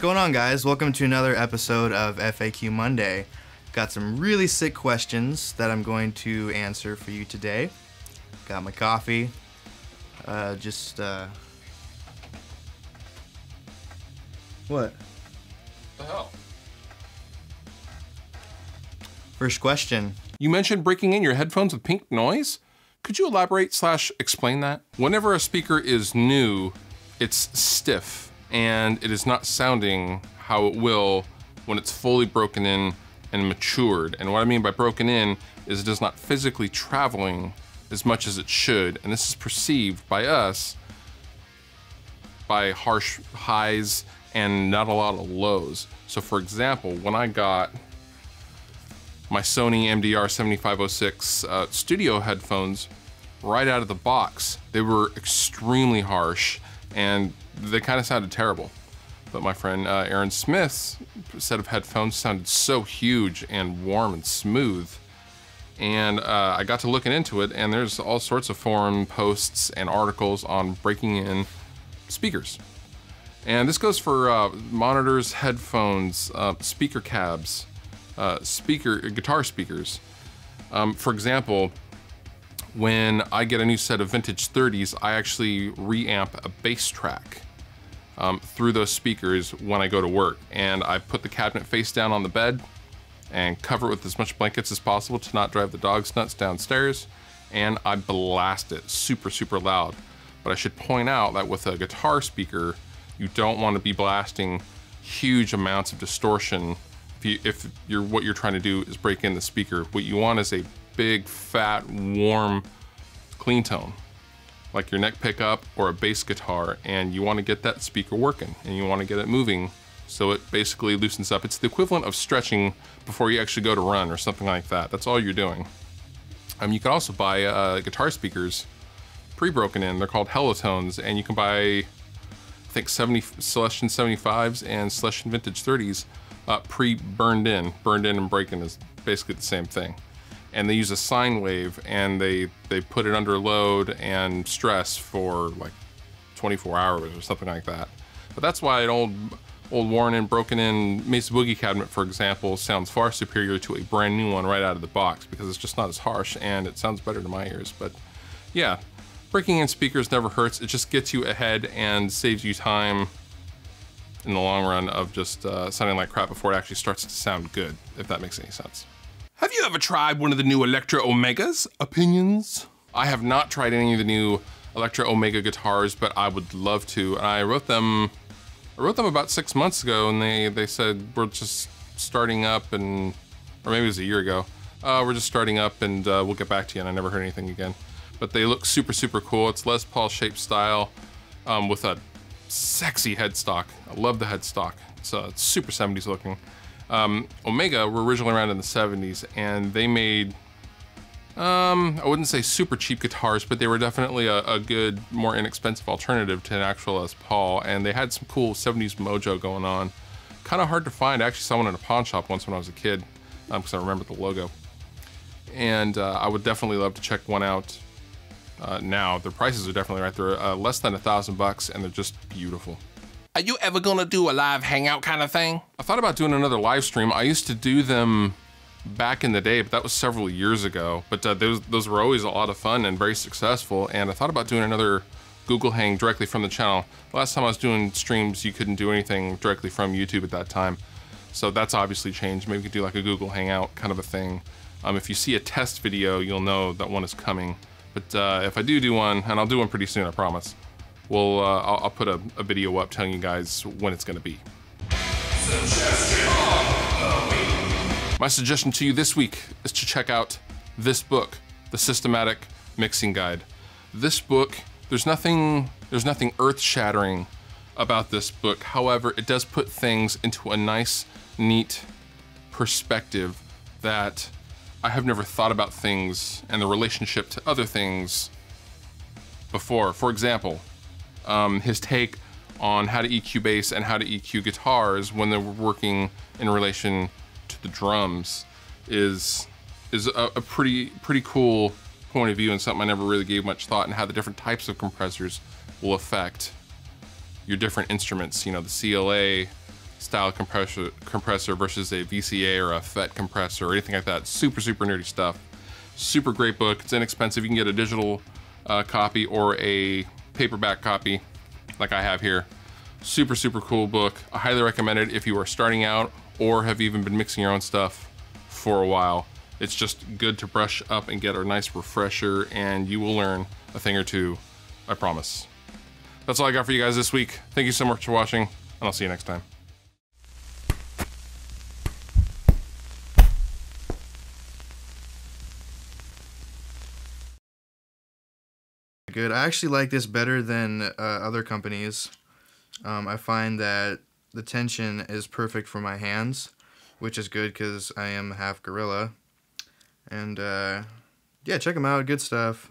going on, guys? Welcome to another episode of FAQ Monday. Got some really sick questions that I'm going to answer for you today. Got my coffee. What? The hell? First question. You mentioned breaking in your headphones with pink noise? Could you elaborate / explain that? Whenever a speaker is new, it's stiff and it is not sounding how it will when it's fully broken in and matured. And what I mean by broken in is it is not physically traveling as much as it should. And this is perceived by us by harsh highs and not a lot of lows. So for example, when I got my Sony MDR 7506 studio headphones right out of the box, they were extremely harsh and they kind of sounded terrible. But my friend Aaron Smith's set of headphones sounded so huge and warm and smooth. And I got to looking into it, and there's all sorts of forum posts and articles on breaking in speakers. And this goes for monitors, headphones, speaker cabs, guitar speakers. For example, when I get a new set of vintage 30s, I actually reamp a bass track through those speakers when I go to work. And I put the cabinet face down on the bed and cover it with as much blankets as possible to not drive the dogs nuts downstairs. And I blast it super, super loud. But I should point out that with a guitar speaker, you don't want to be blasting huge amounts of distortion. If what you're trying to do is break in the speaker, what you want is a big, fat, warm, clean tone, like your neck pickup or a bass guitar, and you want to get that speaker working and you want to get it moving so it basically loosens up. It's the equivalent of stretching before you actually go to run or something like that. That's all you're doing. You can also buy guitar speakers pre-broken in. They're called Hellotones, and you can buy, I think, Celestion 75s and Celestion Vintage 30s pre-burned in. Burned in and breaking is basically the same thing. And they use a sine wave, and they put it under load and stress for like 24 hours or something like that. But that's why an old worn in, broken in Mesa Boogie cabinet, for example, sounds far superior to a brand new one right out of the box, because it's just not as harsh and it sounds better to my ears. But yeah, breaking in speakers never hurts. It just gets you ahead and saves you time in the long run of just sounding like crap before it actually starts to sound good, if that makes any sense. Have you ever tried one of the new Electra Omegas? Opinions? I have not tried any of the new Electra Omega guitars, but I would love to. And I wrote them about 6 months ago, and they said, we're just starting up, and, or maybe it was a year ago. We're just starting up and we'll get back to you, and I never heard anything again. But they look super, super cool. It's Les Paul shaped style with a sexy headstock. I love the headstock. It's super 70s looking. Omega were originally around in the 70s, and they made, I wouldn't say super cheap guitars, but they were definitely a good, more inexpensive alternative to an actual Les Paul, and they had some cool 70s mojo going on. Kind of hard to find. I actually saw one in a pawn shop once when I was a kid, because I remember the logo. And I would definitely love to check one out now. Their prices are definitely right there, less than $1,000, and they're just beautiful. Are you ever gonna do a live hangout kind of thing? I thought about doing another live stream. I used to do them back in the day, but that was several years ago. But those were always a lot of fun and very successful. And I thought about doing another Google Hang directly from the channel. The last time I was doing streams, you couldn't do anything directly from YouTube at that time. So that's obviously changed. Maybe we could do like a Google Hangout kind of a thing. If you see a test video, you'll know that one is coming. But if I do one, and I'll do one pretty soon, I promise, I'll put a video up telling you guys when it's gonna be. My suggestion to you this week is to check out this book, The Systematic Mixing Guide. This book, there's nothing earth-shattering about this book. However, it does put things into a nice, neat perspective that I have never thought about things and the relationship to other things before. For example, his take on how to EQ bass and how to EQ guitars when they're working in relation to the drums is a pretty cool point of view, and something I never really gave much thought, and how the different types of compressors will affect your different instruments. You know, the CLA, style compressor versus a VCA or a FET compressor or anything like that. Super, super nerdy stuff. Super great book. It's inexpensive. You can get a digital copy or a paperback copy like I have here. Super, super cool book. I highly recommend it if you are starting out or have even been mixing your own stuff for a while. It's just good to brush up and get a nice refresher, and you will learn a thing or two, I promise. That's all I got for you guys this week. Thank you so much for watching, and I'll see you next time. Good. I actually like this better than other companies. I find that the tension is perfect for my hands, which is good because I am half gorilla. And yeah, check them out. Good stuff.